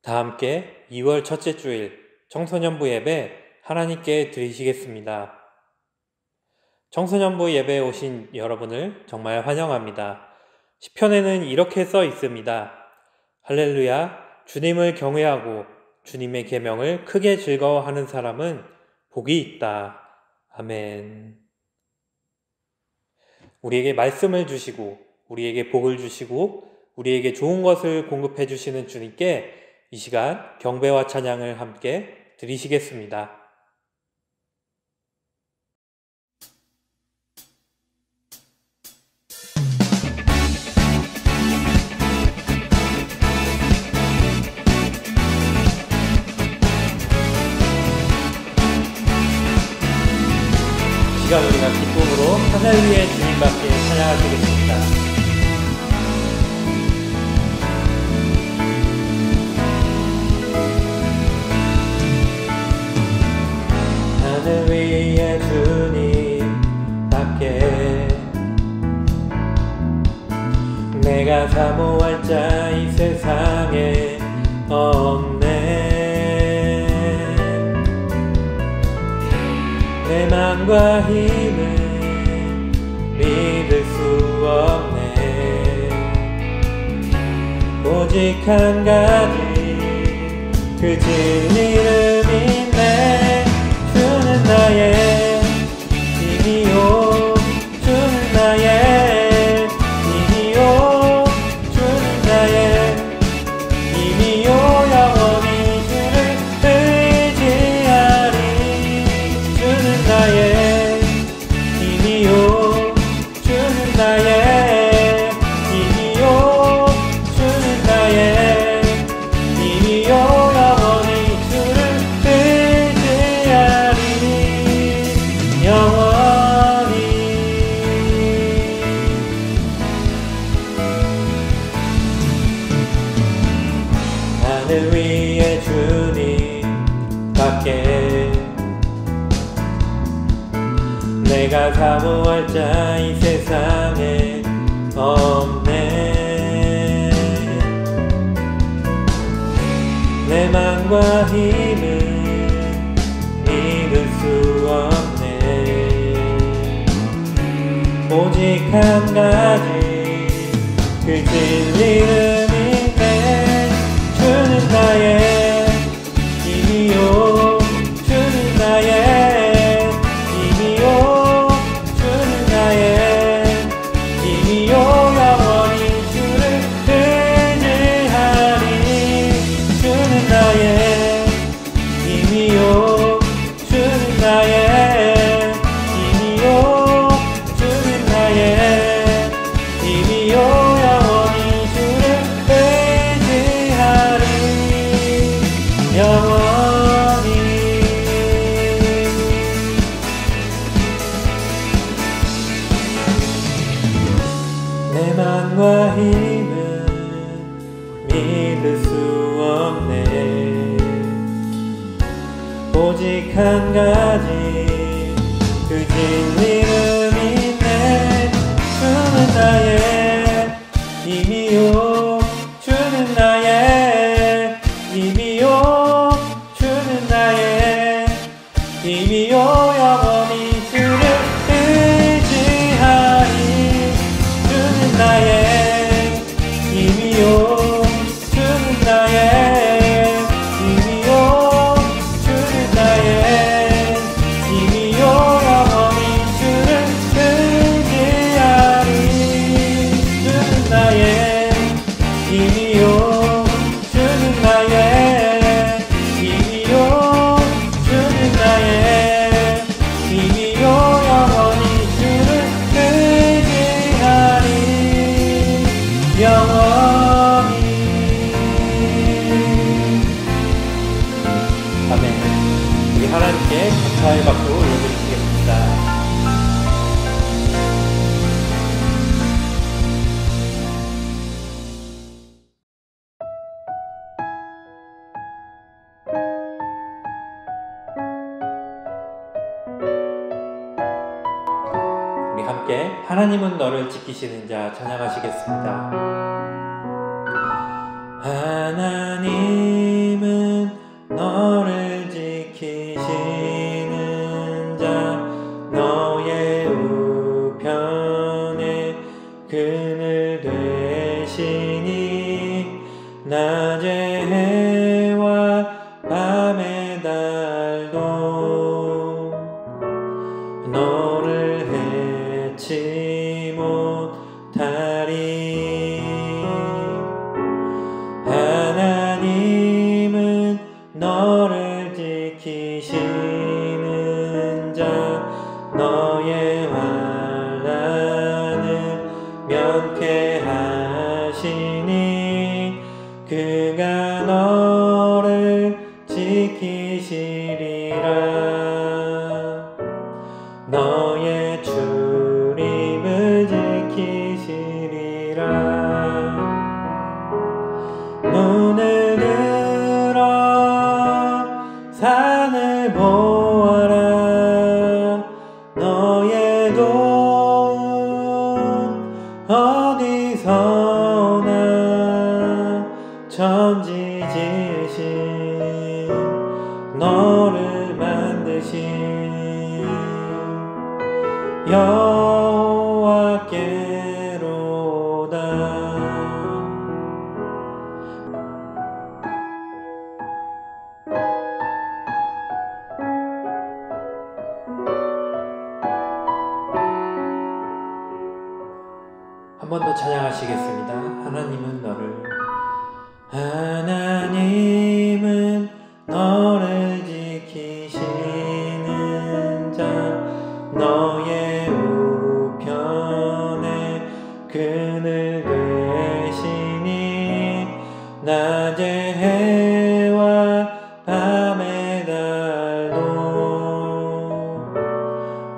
다 함께 2월 첫째 주일 청소년부 예배 하나님께 드리시겠습니다. 청소년부 예배에 오신 여러분을 정말 환영합니다. 시편에는 이렇게 써 있습니다. 할렐루야, 주님을 경외하고 주님의 계명을 크게 즐거워하는 사람은 복이 있다. 아멘. 우리에게 말씀을 주시고 우리에게 복을 주시고 우리에게 좋은 것을 공급해 주시는 주님께 이 시간 경배와 찬양을 함께 드리시겠습니다. 이 시간 우리가 기쁨으로 하늘 위에 주님밖에 찬양하시겠습니다. 하늘 위에 주님밖에 내가 사모할 자 이 세상에 없네. 내 맘과 힘은 믿을 수 없네. 오직 한 가지 그 진리를 믿네. 주는 나의 힘이요, 주는 나의 힘이요, 주는 나의 힘이요. 영원히 주를 의지하리. 주는 나의 힘이요, 주는 나의 힘이요, 주는 나의 힘이요. 영원히 주를 영원히. 하늘 위에 주님밖에 내가 사모할 자 이 세상에 없네. 내 맘과 힘은 믿을 수 없네. 오직 한 가지 그 진리를 믿네. 주는 나의 힘이요, 주는 나의 힘이요, 주는 나의 힘이요. 영원히 주를 의지하리. 주는 나의 힘이요, 주는 나의 힘이요, 주는 나의 힘이요. 영원히 주를 의지하리. 영원히. 내 맘과 힘은 믿을 수 없네. 오직 한 가지 그 진리를 믿네. 주는 나의 힘이요, 주는 나의 힘이요, 주는 나의 힘이요. 영원히 주를 의지하리. 주는 나의 힘이요, 주는 나의 힘이요, 주는 나의 힘이요. 영원히 주를 의지하리. 주는 나의 힘이요, 주는 나의 힘이요, 주는 나의 힘이요. 영원히 주를 의지하리. 영원히. 아멘. 우리 하나님께 감사의 박수 올려드리시겠습니다. 우리 함께 하나님은 너를 지키시는 자 찬양하시겠습니다. 하나님 그늘 되시니 낮의 해와 밤의 달도 너를 해치 못하리. 하나님은 너를 지키시는 자 너의 환난을 면케하시니 그가 너를 지키시리라. 너의 출입을 지키시리라. 눈을 들어 산을 보아라. 너의 도움 어디서나 천지 지으신 너를 만드신 여호와께로다. 한 번 더 찬양하시겠습니다. 하나님은 너를 지키시는 자 너의 우편에 그늘 되시니 낮의 해와 밤의 달도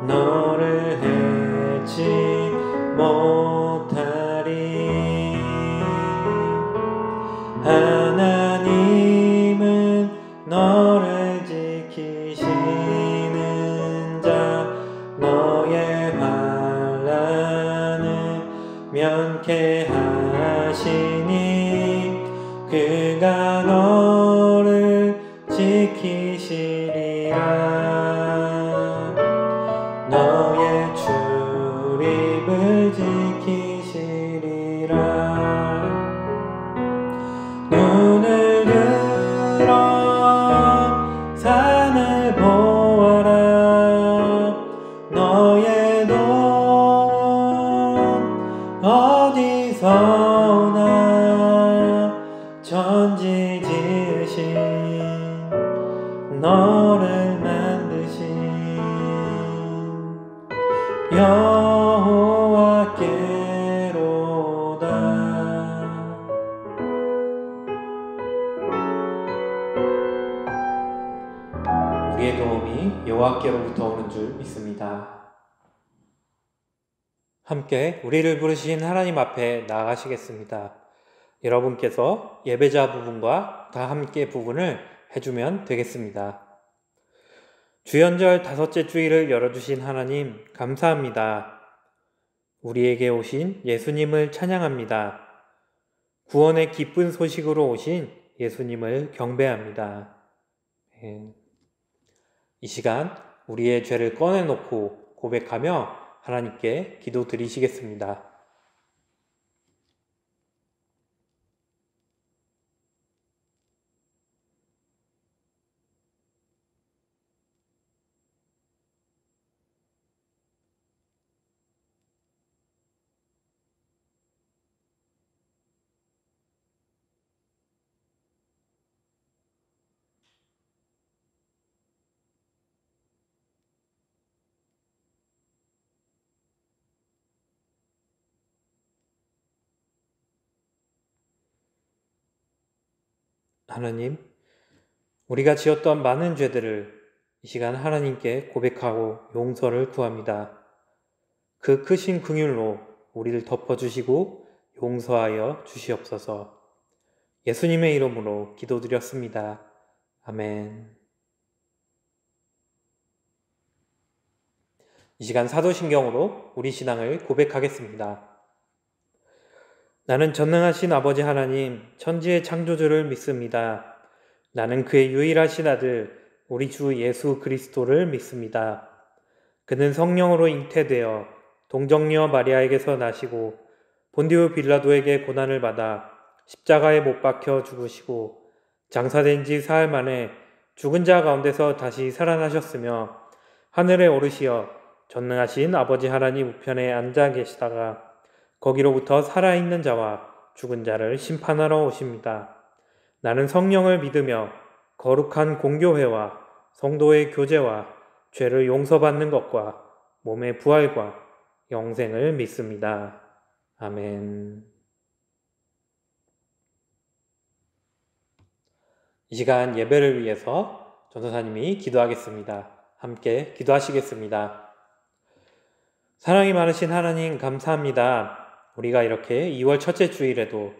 너를 해치 못하리. 하나님은 너를 지키시는 자 너의 환난을 면케하시니 그가 너를 지키시리라. 너의 출입을 지키시리라. 눈을 들어 산을 보아라. 너의 도움 어디서나 천지 지으신 너를 만드신 여호와께로다. 우리의 도움이 여호와께로부터 오는 줄 믿습니다. 함께 우리를 부르신 하나님 앞에 나아가시겠습니다. 여러분께서 예배자 부분과 다 함께 부분을 해주면 되겠습니다. 주연절 5째 주일을 열어주신 하나님 감사합니다. 우리에게 오신 예수님을 찬양합니다. 구원의 기쁜 소식으로 오신 예수님을 경배합니다. 이 시간 우리의 죄를 꺼내놓고 고백하며 하나님께 기도드리시겠습니다. 하나님, 우리가 지었던 많은 죄들을 이 시간 하나님께 고백하고 용서를 구합니다. 그 크신 긍휼로 우리를 덮어주시고 용서하여 주시옵소서. 예수님의 이름으로 기도드렸습니다. 아멘. 이 시간 사도신경으로 우리 신앙을 고백하겠습니다. 나는 전능하신 아버지 하나님, 천지의 창조주를 믿습니다. 나는 그의 유일하신 아들, 우리 주 예수 그리스도를 믿습니다. 그는 성령으로 잉태되어 동정녀 마리아에게서 나시고 본디오 빌라도에게 고난을 받아 십자가에 못 박혀 죽으시고 장사된 지 사흘 만에 죽은 자 가운데서 다시 살아나셨으며 하늘에 오르시어 전능하신 아버지 하나님 우편에 앉아 계시다가 거기로부터 살아있는 자와 죽은 자를 심판하러 오십니다. 나는 성령을 믿으며 거룩한 공교회와 성도의 교제와 죄를 용서받는 것과 몸의 부활과 영생을 믿습니다. 아멘. 이 시간 예배를 위해서 전도사님이 기도하겠습니다. 함께 기도하시겠습니다. 사랑이 많으신 하나님 감사합니다. 우리가 이렇게 2월 첫째 주일에도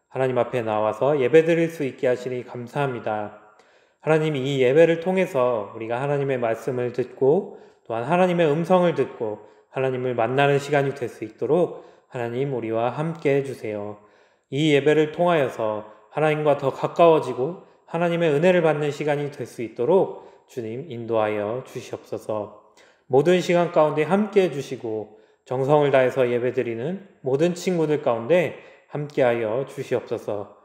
하나님 앞에 나와서 예배드릴 수 있게 하시니 감사합니다. 하나님, 이 예배를 통해서 우리가 하나님의 말씀을 듣고 또한 하나님의 음성을 듣고 하나님을 만나는 시간이 될 수 있도록 하나님 우리와 함께 해주세요. 이 예배를 통하여서 하나님과 더 가까워지고 하나님의 은혜를 받는 시간이 될 수 있도록 주님 인도하여 주시옵소서. 모든 시간 가운데 함께 해주시고 정성을 다해서 예배드리는 모든 친구들 가운데 함께하여 주시옵소서.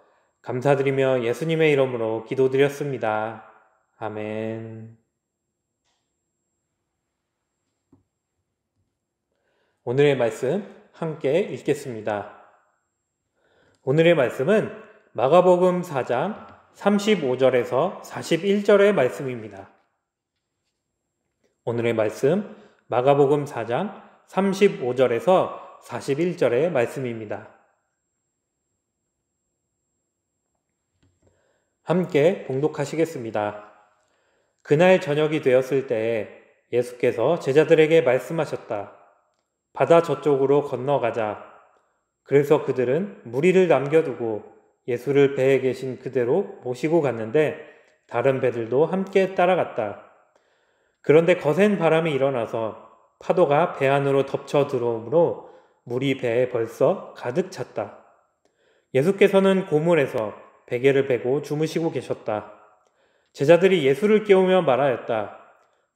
감사드리며 예수님의 이름으로 기도드렸습니다. 아멘. 오늘의 말씀 함께 읽겠습니다. 오늘의 말씀은 마가복음 4장 35절에서 41절의 말씀입니다. 오늘의 말씀 마가복음 4장 35절에서 41절의 말씀입니다. 함께 봉독하시겠습니다. 그날 저녁이 되었을 때에 예수께서 제자들에게 말씀하셨다. 바다 저쪽으로 건너가자. 그래서 그들은 무리를 남겨두고 예수를 배에 계신 그대로 모시고 갔는데 다른 배들도 함께 따라갔다. 그런데 거센 바람이 일어나서 파도가 배 안으로 덮쳐 들어오므로 물이 배에 벌써 가득 찼다. 예수께서는 고물에서 베개를 베고 주무시고 계셨다. 제자들이 예수를 깨우며 말하였다.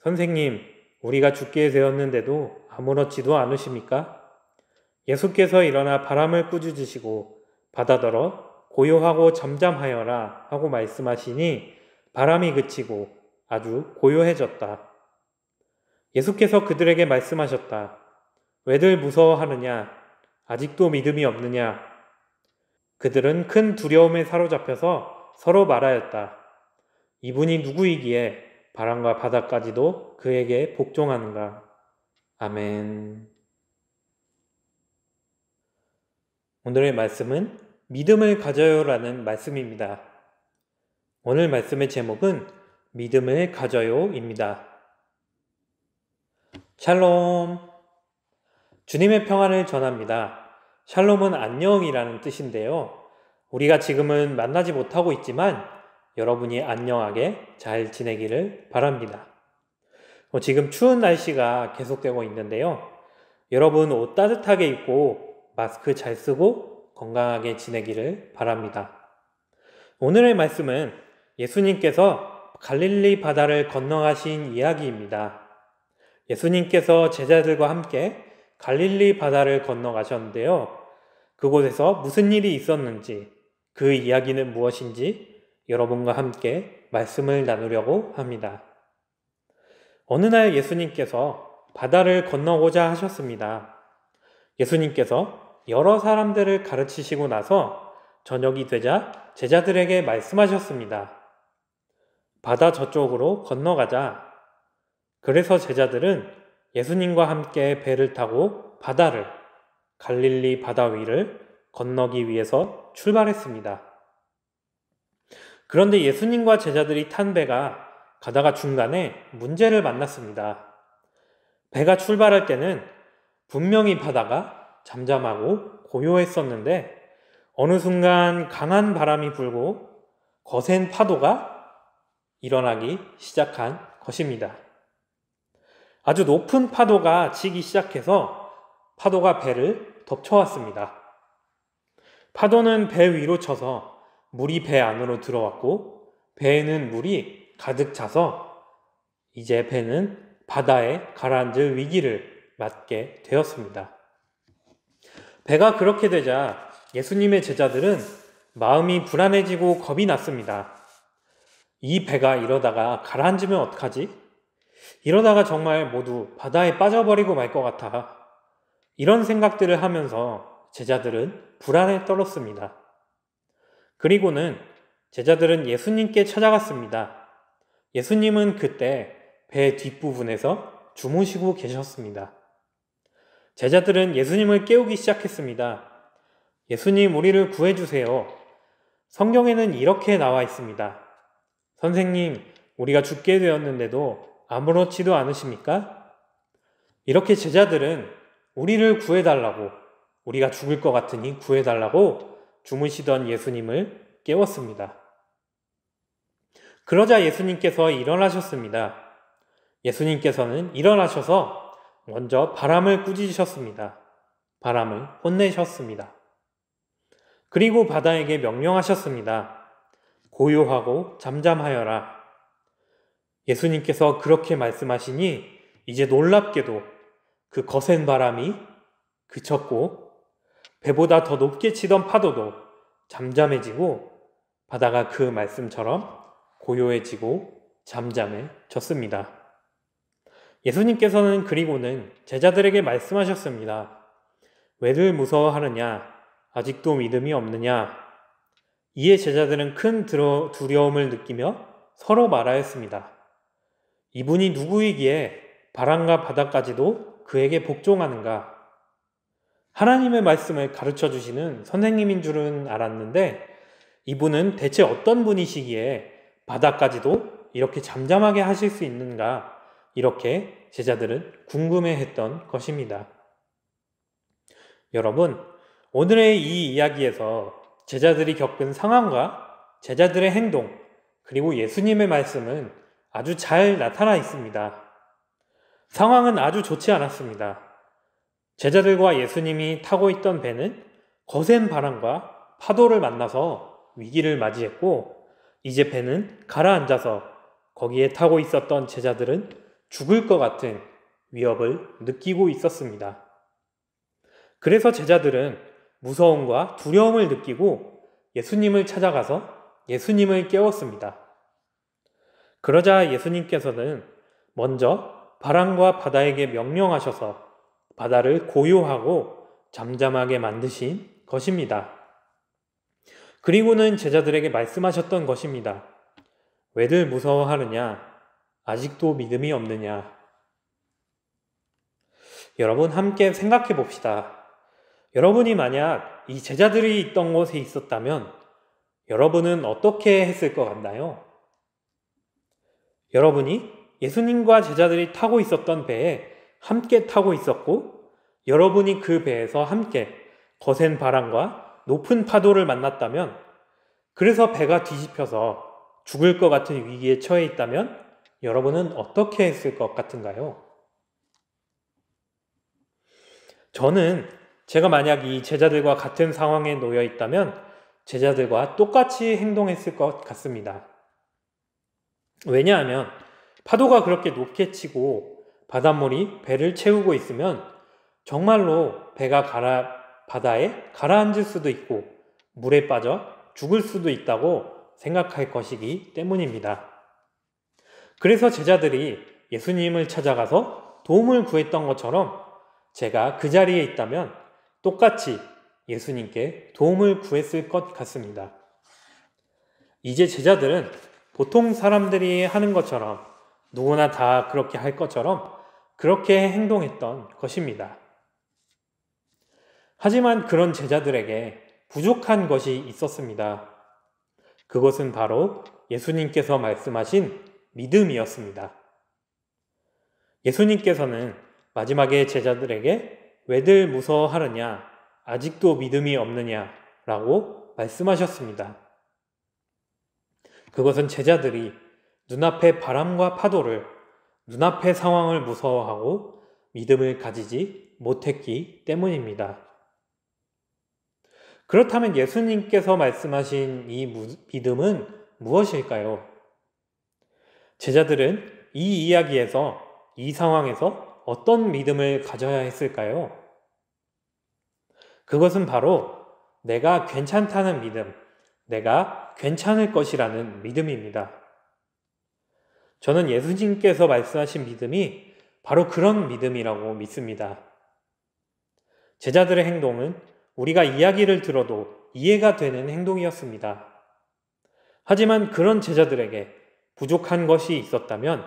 선생님, 우리가 죽게 되었는데도 아무렇지도 않으십니까? 예수께서 일어나 바람을 꾸짖으시고 바다더러 고요하고 잠잠하여라 하고 말씀하시니 바람이 그치고 아주 고요해졌다. 예수께서 그들에게 말씀하셨다. 왜들 무서워하느냐? 아직도 믿음이 없느냐? 그들은 큰 두려움에 사로잡혀서 서로 말하였다. 이분이 누구이기에 바람과 바다까지도 그에게 복종하는가? 아멘. 오늘의 말씀은 믿음을 가져요라는 말씀입니다. 오늘 말씀의 제목은 믿음을 가져요입니다. 샬롬. 주님의 평안을 전합니다. 샬롬은 안녕이라는 뜻인데요. 우리가 지금은 만나지 못하고 있지만 여러분이 안녕하게 잘 지내기를 바랍니다. 지금 추운 날씨가 계속되고 있는데요. 여러분 옷 따뜻하게 입고 마스크 잘 쓰고 건강하게 지내기를 바랍니다. 오늘의 말씀은 예수님께서 갈릴리 바다를 건너가신 이야기입니다. 예수님께서 제자들과 함께 갈릴리 바다를 건너가셨는데요. 그곳에서 무슨 일이 있었는지, 그 이야기는 무엇인지 여러분과 함께 말씀을 나누려고 합니다. 어느 날 예수님께서 바다를 건너고자 하셨습니다. 예수님께서 여러 사람들을 가르치시고 나서 저녁이 되자 제자들에게 말씀하셨습니다. 바다 저쪽으로 건너가자. 그래서 제자들은 예수님과 함께 배를 타고 바다를, 갈릴리 바다 위를 건너기 위해서 출발했습니다. 그런데 예수님과 제자들이 탄 배가 가다가 중간에 문제를 만났습니다. 배가 출발할 때는 분명히 바다가 잠잠하고 고요했었는데 어느 순간 강한 바람이 불고 거센 파도가 일어나기 시작한 것입니다. 아주 높은 파도가 치기 시작해서 파도가 배를 덮쳐왔습니다. 파도는 배 위로 쳐서 물이 배 안으로 들어왔고 배에는 물이 가득 차서 이제 배는 바다에 가라앉을 위기를 맞게 되었습니다. 배가 그렇게 되자 예수님의 제자들은 마음이 불안해지고 겁이 났습니다. 이 배가 이러다가 가라앉으면 어떡하지? 이러다가 정말 모두 바다에 빠져버리고 말 것 같아. 이런 생각들을 하면서 제자들은 불안에 떨었습니다. 그리고는 제자들은 예수님께 찾아갔습니다. 예수님은 그때 배 뒷부분에서 주무시고 계셨습니다. 제자들은 예수님을 깨우기 시작했습니다. 예수님, 우리를 구해주세요. 성경에는 이렇게 나와 있습니다. 선생님, 우리가 죽게 되었는데도 아무렇지도 않으십니까? 이렇게 제자들은 우리를 구해달라고, 우리가 죽을 것 같으니 구해달라고 주무시던 예수님을 깨웠습니다. 그러자 예수님께서 일어나셨습니다. 예수님께서는 일어나셔서 먼저 바람을 꾸짖으셨습니다. 바람을 혼내셨습니다. 그리고 바다에게 명령하셨습니다. 고요하고 잠잠하여라. 예수님께서 그렇게 말씀하시니 이제 놀랍게도 그 거센 바람이 그쳤고 배보다 더 높게 치던 파도도 잠잠해지고 바다가 그 말씀처럼 고요해지고 잠잠해졌습니다. 예수님께서는 그리고는 제자들에게 말씀하셨습니다. 왜들 무서워하느냐? 아직도 믿음이 없느냐? 이에 제자들은 큰 두려움을 느끼며 서로 말하였습니다. 이분이 누구이기에 바람과 바다까지도 그에게 복종하는가? 하나님의 말씀을 가르쳐 주시는 선생님인 줄은 알았는데 이분은 대체 어떤 분이시기에 바다까지도 이렇게 잠잠하게 하실 수 있는가? 이렇게 제자들은 궁금해했던 것입니다. 여러분, 오늘의 이 이야기에서 제자들이 겪은 상황과 제자들의 행동, 그리고 예수님의 말씀은 아주 잘 나타나 있습니다. 상황은 아주 좋지 않았습니다. 제자들과 예수님이 타고 있던 배는 거센 바람과 파도를 만나서 위기를 맞이했고 이제 배는 가라앉아서 거기에 타고 있었던 제자들은 죽을 것 같은 위협을 느끼고 있었습니다. 그래서 제자들은 무서움과 두려움을 느끼고 예수님을 찾아가서 예수님을 깨웠습니다. 그러자 예수님께서는 먼저 바람과 바다에게 명령하셔서 바다를 고요하고 잠잠하게 만드신 것입니다. 그리고는 제자들에게 말씀하셨던 것입니다. 왜들 무서워하느냐? 아직도 믿음이 없느냐? 여러분 함께 생각해 봅시다. 여러분이 만약 이 제자들이 있던 곳에 있었다면 여러분은 어떻게 했을 것 같나요? 여러분이 예수님과 제자들이 타고 있었던 배에 함께 타고 있었고 여러분이 그 배에서 함께 거센 바람과 높은 파도를 만났다면 그래서 배가 뒤집혀서 죽을 것 같은 위기에 처해 있다면 여러분은 어떻게 했을 것 같은가요? 저는 제가 만약 이 제자들과 같은 상황에 놓여 있다면 제자들과 똑같이 행동했을 것 같습니다. 왜냐하면 파도가 그렇게 높게 치고 바닷물이 배를 채우고 있으면 정말로 배가 바다에 가라앉을 수도 있고 물에 빠져 죽을 수도 있다고 생각할 것이기 때문입니다. 그래서 제자들이 예수님을 찾아가서 도움을 구했던 것처럼 제가 그 자리에 있다면 똑같이 예수님께 도움을 구했을 것 같습니다. 이제 제자들은 보통 사람들이 하는 것처럼 누구나 다 그렇게 할 것처럼 그렇게 행동했던 것입니다. 하지만 그런 제자들에게 부족한 것이 있었습니다. 그것은 바로 예수님께서 말씀하신 믿음이었습니다. 예수님께서는 마지막에 제자들에게 왜들 무서워하느냐? 아직도 믿음이 없느냐? 라고 말씀하셨습니다. 그것은 제자들이 눈앞의 바람과 파도를, 눈앞의 상황을 무서워하고 믿음을 가지지 못했기 때문입니다. 그렇다면 예수님께서 말씀하신 이 믿음은 무엇일까요? 제자들은 이 이야기에서, 이 상황에서 어떤 믿음을 가져야 했을까요? 그것은 바로 내가 괜찮다는 믿음, 내가 괜찮을 것이라는 믿음입니다. 저는 예수님께서 말씀하신 믿음이 바로 그런 믿음이라고 믿습니다. 제자들의 행동은 우리가 이야기를 들어도 이해가 되는 행동이었습니다. 하지만 그런 제자들에게 부족한 것이 있었다면,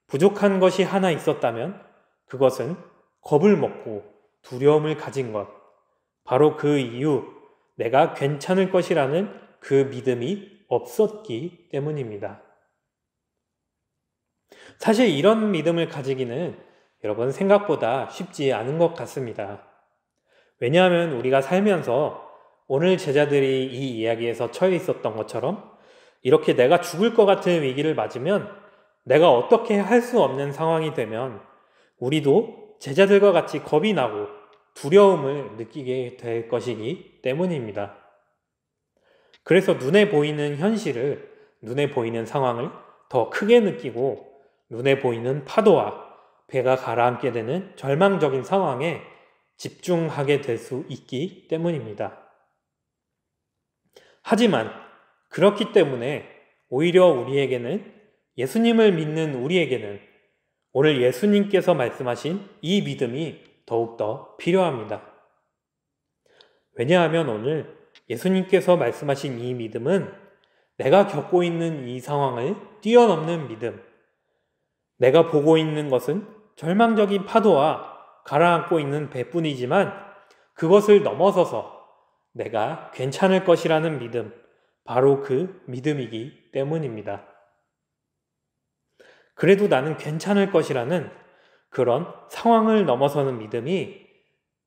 부족한 것이 하나 있었다면 그것은 겁을 먹고 두려움을 가진 것, 바로 그 이유, 내가 괜찮을 것이라는 그 믿음이 없었기 때문입니다. 사실 이런 믿음을 가지기는 여러분 생각보다 쉽지 않은 것 같습니다. 왜냐하면 우리가 살면서 오늘 제자들이 이 이야기에서 처해 있었던 것처럼 이렇게 내가 죽을 것 같은 위기를 맞으면, 내가 어떻게 할 수 없는 상황이 되면 우리도 제자들과 같이 겁이 나고 두려움을 느끼게 될 것이기 때문입니다. 그래서 눈에 보이는 현실을, 눈에 보이는 상황을 더 크게 느끼고 눈에 보이는 파도와 배가 가라앉게 되는 절망적인 상황에 집중하게 될 수 있기 때문입니다. 하지만 그렇기 때문에 오히려 우리에게는, 예수님을 믿는 우리에게는 오늘 예수님께서 말씀하신 이 믿음이 더욱더 필요합니다. 왜냐하면 오늘 예수님께서 말씀하신 이 믿음은 내가 겪고 있는 이 상황을 뛰어넘는 믿음, 내가 보고 있는 것은 절망적인 파도와 가라앉고 있는 배뿐이지만 그것을 넘어서서 내가 괜찮을 것이라는 믿음, 바로 그 믿음이기 때문입니다. 그래도 나는 괜찮을 것이라는 그런 상황을 넘어서는 믿음이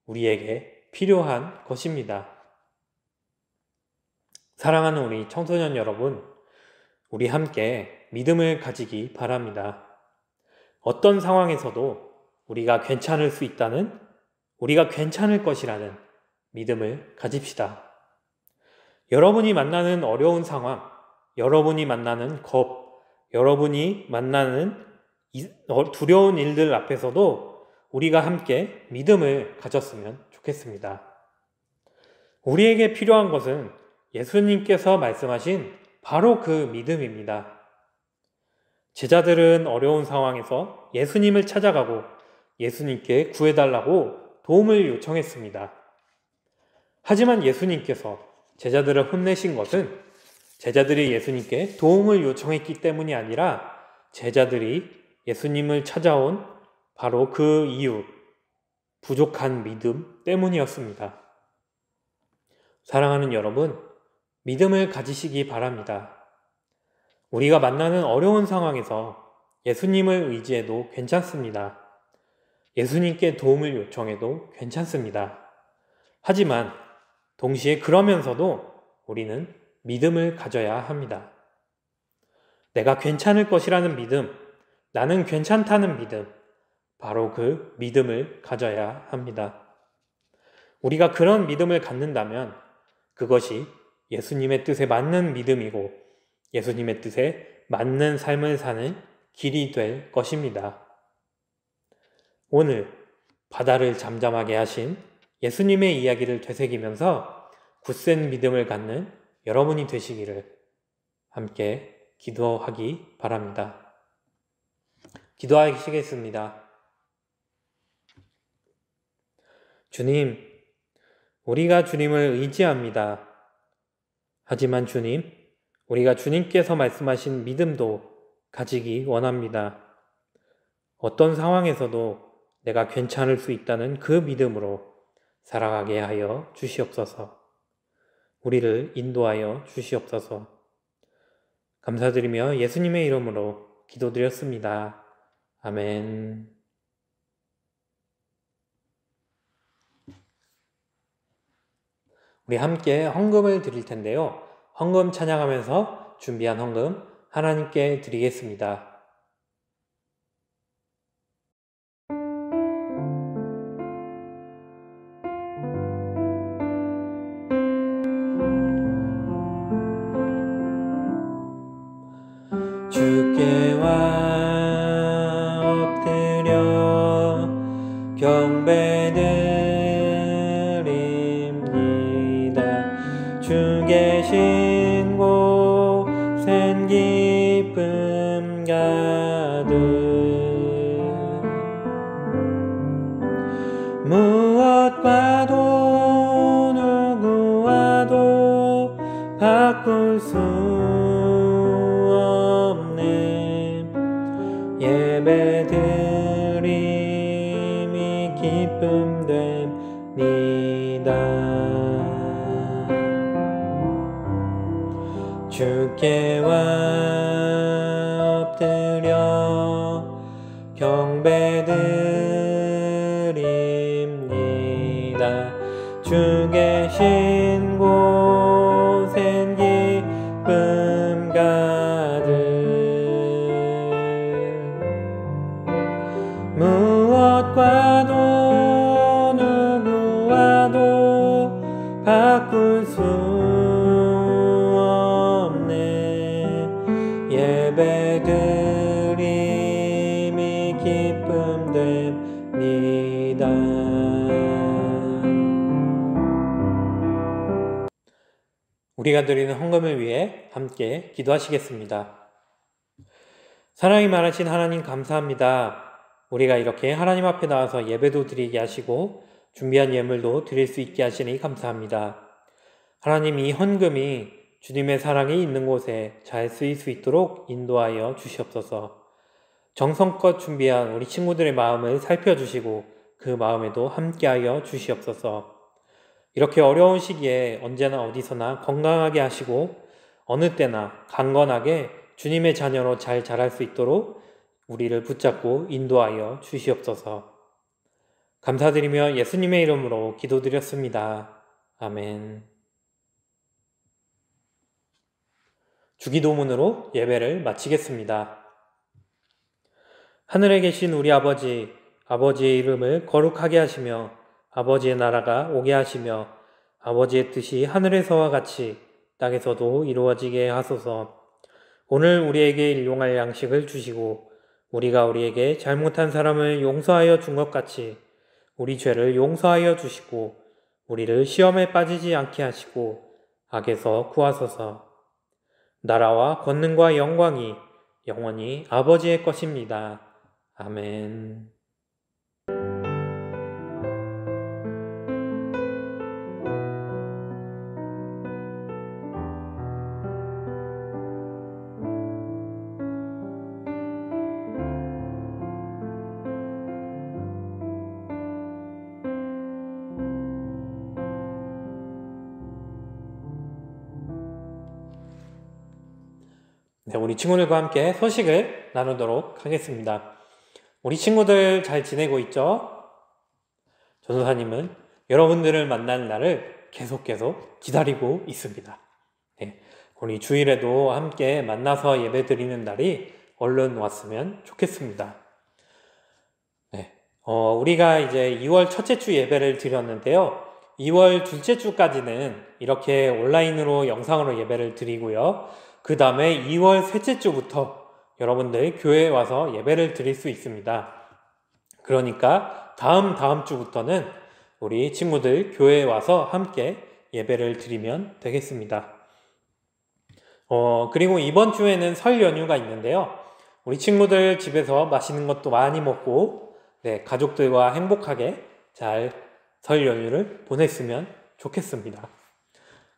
우리에게 필요한 것입니다. 사랑하는 우리 청소년 여러분, 우리 함께 믿음을 가지기 바랍니다. 어떤 상황에서도 우리가 괜찮을 수 있다는, 우리가 괜찮을 것이라는 믿음을 가집시다. 여러분이 만나는 어려운 상황, 여러분이 만나는 겁, 여러분이 만나는 두려운 일들 앞에서도 우리가 함께 믿음을 가졌으면 좋겠습니다. 우리에게 필요한 것은 예수님께서 말씀하신 바로 그 믿음입니다. 제자들은 어려운 상황에서 예수님을 찾아가고 예수님께 구해달라고 도움을 요청했습니다. 하지만 예수님께서 제자들을 혼내신 것은 제자들이 예수님께 도움을 요청했기 때문이 아니라 제자들이 예수님을 찾아온 바로 그 이유, 부족한 믿음 때문이었습니다. 사랑하는 여러분, 믿음을 가지시기 바랍니다. 우리가 만나는 어려운 상황에서 예수님을 의지해도 괜찮습니다. 예수님께 도움을 요청해도 괜찮습니다. 하지만 동시에 그러면서도 우리는 믿음을 가져야 합니다. 내가 괜찮을 것이라는 믿음, 나는 괜찮다는 믿음, 바로 그 믿음을 가져야 합니다. 우리가 그런 믿음을 갖는다면 그것이 예수님의 뜻에 맞는 믿음이고 예수님의 뜻에 맞는 삶을 사는 길이 될 것입니다. 오늘 바다를 잠잠하게 하신 예수님의 이야기를 되새기면서 굳센 믿음을 갖는 여러분이 되시기를 함께 기도하기 바랍니다. 기도하시겠습니다. 주님, 우리가 주님을 의지합니다. 하지만 주님, 우리가 주님께서 말씀하신 믿음도 가지기 원합니다. 어떤 상황에서도 내가 괜찮을 수 있다는 그 믿음으로 살아가게 하여 주시옵소서. 우리를 인도하여 주시옵소서. 감사드리며 예수님의 이름으로 기도드렸습니다. 아멘. 우리 함께 헌금을 드릴 텐데요. 헌금 찬양하면서 준비한 헌금 하나님께 드리겠습니다. 주께와 엎드려 경배드립니다. 주 계신 곳엔 기쁨 가득 무엇과도 누구와도 바꿀 수 없네 예배드림이 기쁨 됩니다 주께와 엎드려 경배드립니다 주 계신 곳엔 기쁨 가득 무엇과도 누구와도 바꿀 수 없네 예배드림이 기쁨 됩니다 우리가 드리는 헌금을 위해 함께 기도하시겠습니다. 사랑이 많으신 하나님 감사합니다. 우리가 이렇게 하나님 앞에 나와서 예배도 드리게 하시고 준비한 예물도 드릴 수 있게 하시니 감사합니다. 하나님 이 헌금이 주님의 사랑이 있는 곳에 잘 쓰일 수 있도록 인도하여 주시옵소서. 정성껏 준비한 우리 친구들의 마음을 살펴주시고 그 마음에도 함께하여 주시옵소서. 이렇게 어려운 시기에 언제나 어디서나 건강하게 하시고 어느 때나 강건하게 주님의 자녀로 잘 자랄 수 있도록 우리를 붙잡고 인도하여 주시옵소서. 감사드리며 예수님의 이름으로 기도드렸습니다. 아멘. 주기도문으로 예배를 마치겠습니다. 하늘에 계신 우리 아버지, 아버지의 이름을 거룩하게 하시며 아버지의 나라가 오게 하시며 아버지의 뜻이 하늘에서와 같이 땅에서도 이루어지게 하소서. 오늘 우리에게 일용할 양식을 주시고 우리가 우리에게 잘못한 사람을 용서하여 준 것 같이 우리 죄를 용서하여 주시고 우리를 시험에 빠지지 않게 하시고 악에서 구하소서. 나라와 권능과 영광이 영원히 아버지의 것입니다. 아멘. 네, 우리 친구들과 함께 소식을 나누도록 하겠습니다. 우리 친구들 잘 지내고 있죠? 전도사님은 여러분들을 만나는 날을 계속 기다리고 있습니다. 네, 우리 주일에도 함께 만나서 예배 드리는 날이 얼른 왔으면 좋겠습니다. 네, 우리가 이제 2월 첫째 주 예배를 드렸는데요. 2월 둘째 주까지는 이렇게 온라인으로 영상으로 예배를 드리고요. 그 다음에 2월 셋째 주부터 여러분들 교회에 와서 예배를 드릴 수 있습니다. 그러니까 다음 주부터는 우리 친구들 교회에 와서 함께 예배를 드리면 되겠습니다. 그리고 이번 주에는 설 연휴가 있는데요. 우리 친구들 집에서 맛있는 것도 많이 먹고 네, 가족들과 행복하게 잘 설 연휴를 보냈으면 좋겠습니다.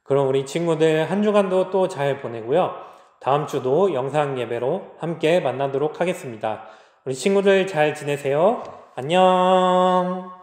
그럼 우리 친구들 한 주간도 또 잘 보내고요. 다음 주도 영상 예배로 함께 만나도록 하겠습니다. 우리 친구들 잘 지내세요. 안녕.